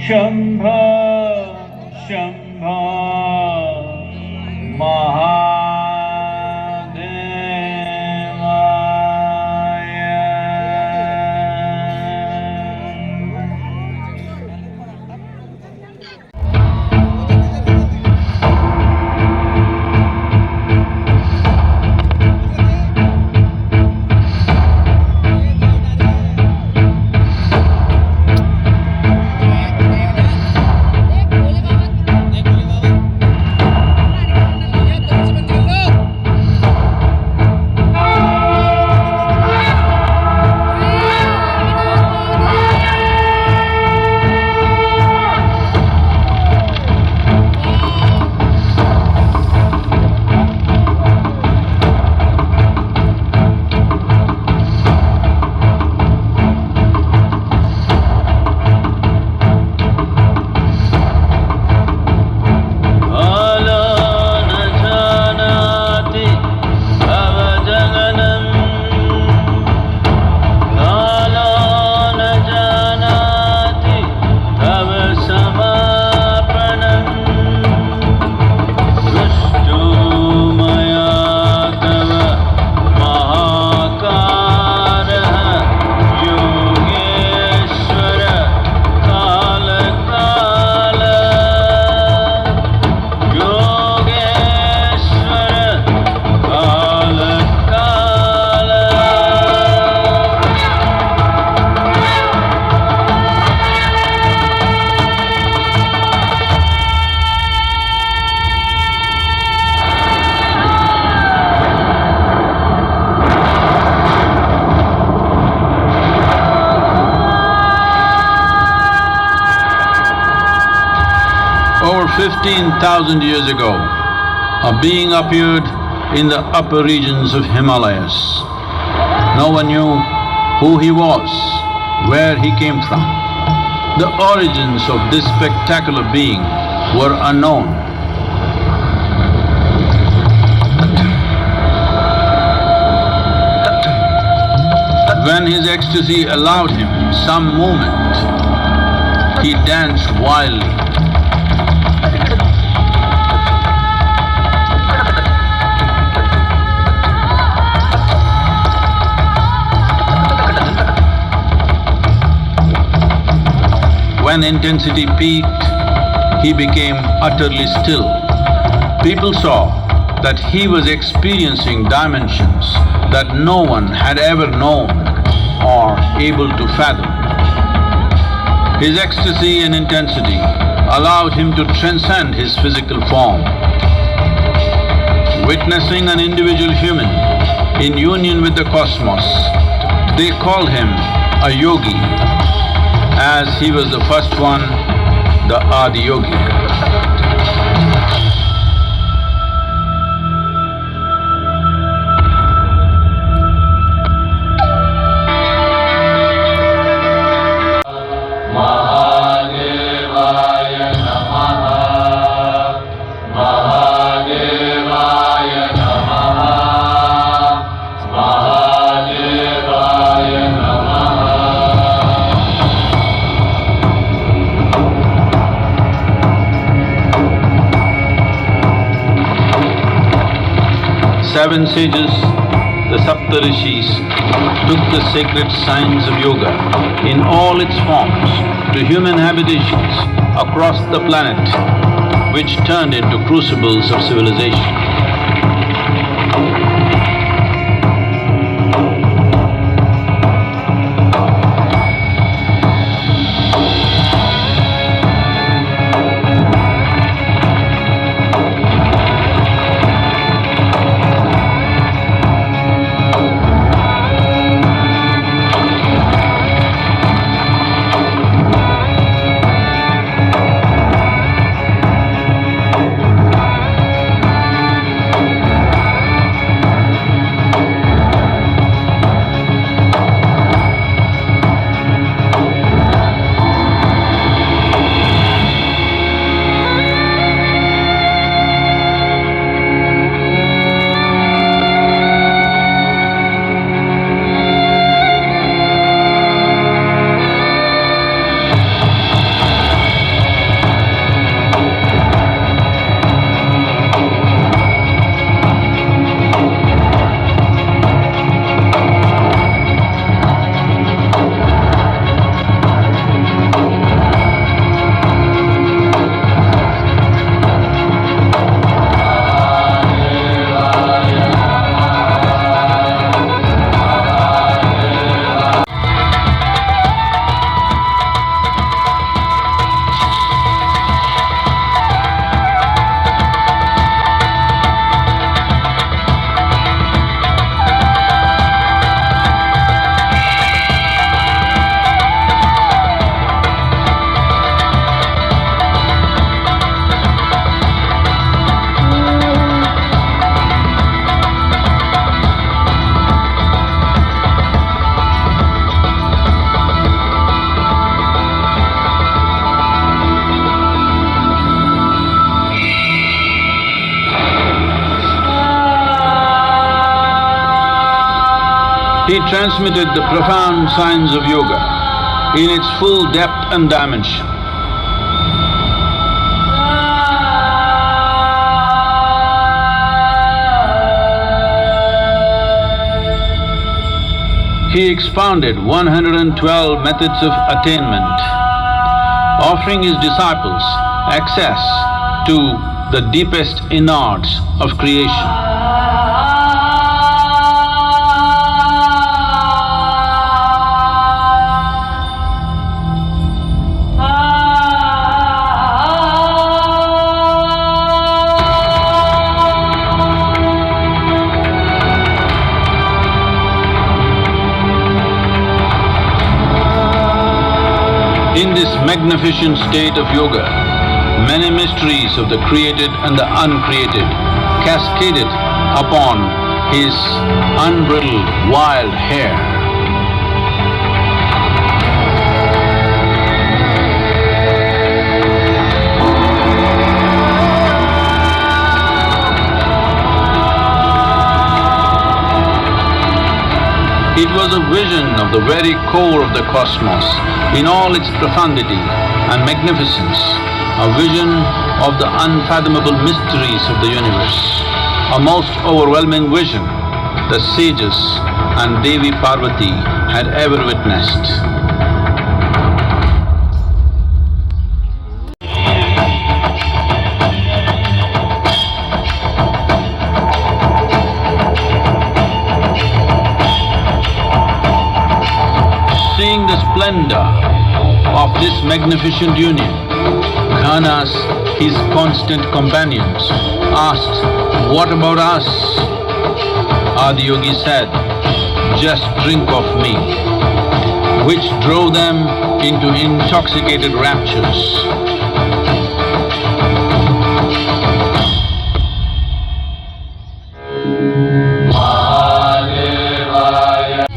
Shambha Shambha Over 15,000 years ago, a being appeared in the upper regions of Himalayas. No one knew who he was, where he came from. The origins of this spectacular being were unknown. When his ecstasy allowed him some movement, he danced wildly. When intensity peaked, he became utterly still. People saw that he was experiencing dimensions that no one had ever known or able to fathom. His ecstasy and intensity allowed him to transcend his physical form. Witnessing an individual human in union with the cosmos, they called him a yogi, as he was the first one, the Adi Yogi. Seven sages, the Saptarishis, took the sacred science of yoga in all its forms to human habitations across the planet, which turned into crucibles of civilization. transmitted the profound science of yoga in its full depth and dimension. He expounded 112 methods of attainment, offering his disciples access to the deepest innards of creation. In this magnificent state of yoga, many mysteries of the created and the uncreated cascaded upon his unbridled wild hair. It was a vision of the very core of the cosmos in all its profundity and magnificence, a vision of the unfathomable mysteries of the universe, a most overwhelming vision the sages and Devi Parvati had ever witnessed. Seeing the splendor of this magnificent union, Ghanas, his constant companions, asked, "What about us?" Adi Yogi said, "Just drink of me," which drove them into intoxicated raptures.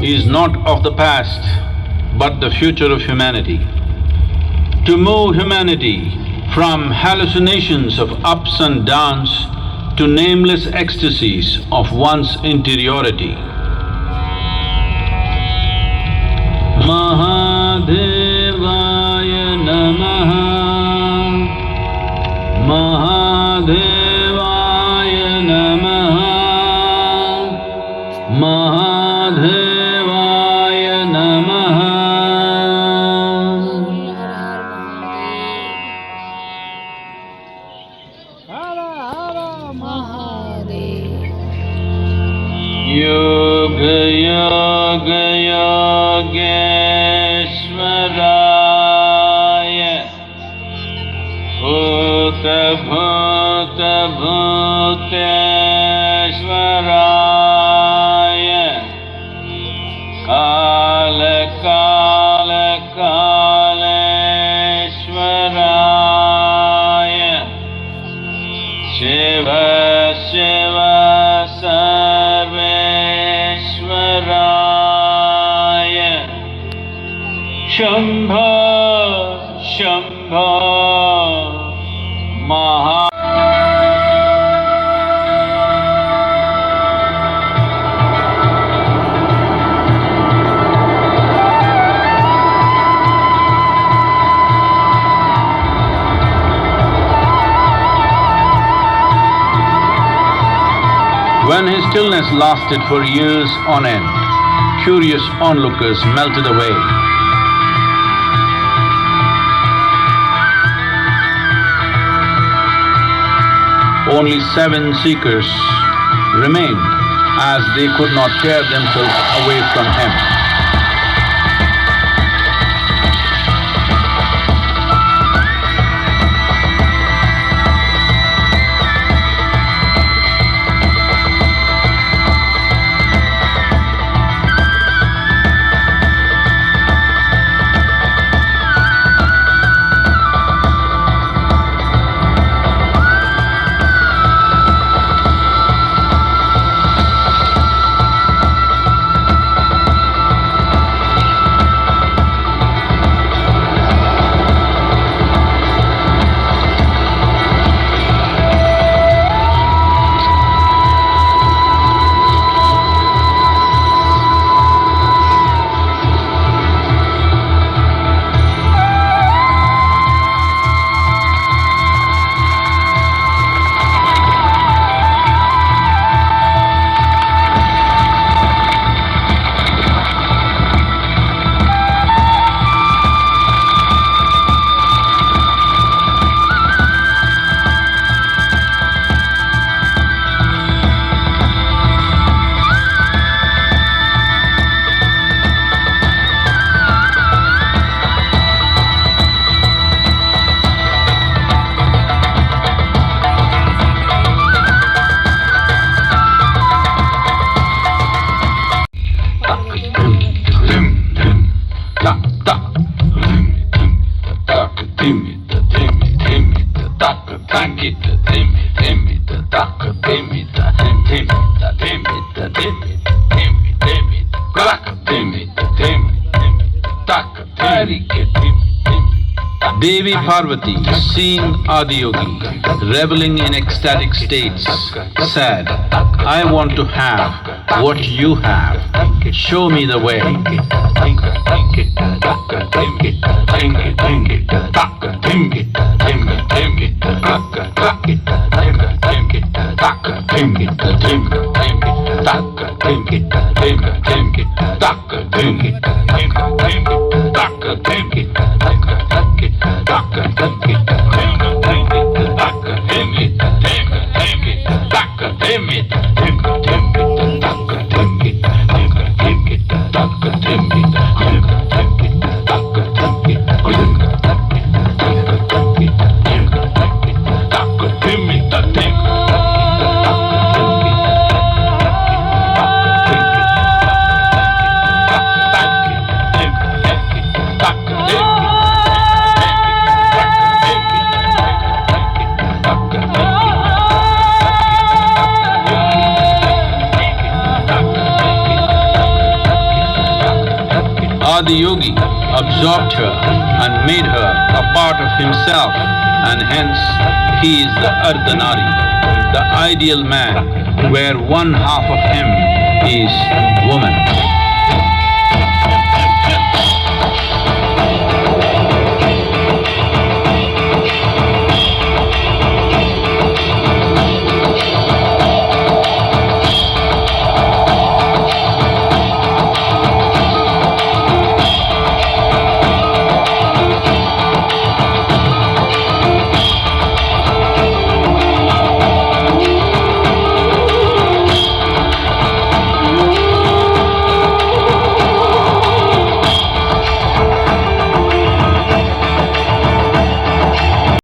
He is not of the past, but the future of humanity. To move humanity from hallucinations of ups and downs to nameless ecstasies of one's interiority. Mahadevaya Namaha, Mahadevaya Namaha, Mahadevaya Namaha. Yoga Yoga Yogeshwaraya, Bhuta Bhuta Bhuteshwaraya, Kala Kala Kaleshwaraya, Shiva Shiva Sarveshwaraya, Shambho Shambho Maha. When his stillness lasted for years on end, curious onlookers melted away. Only 7 seekers remained, as they could not tear themselves away from him. Devi Parvati, seeing Adi Yogi reveling in ecstatic states, said, I want to have what you have. Show me the way. Adi Yogi absorbed her and made her a part of himself, and hence he is the Ardhanari, the ideal man, where one half of him is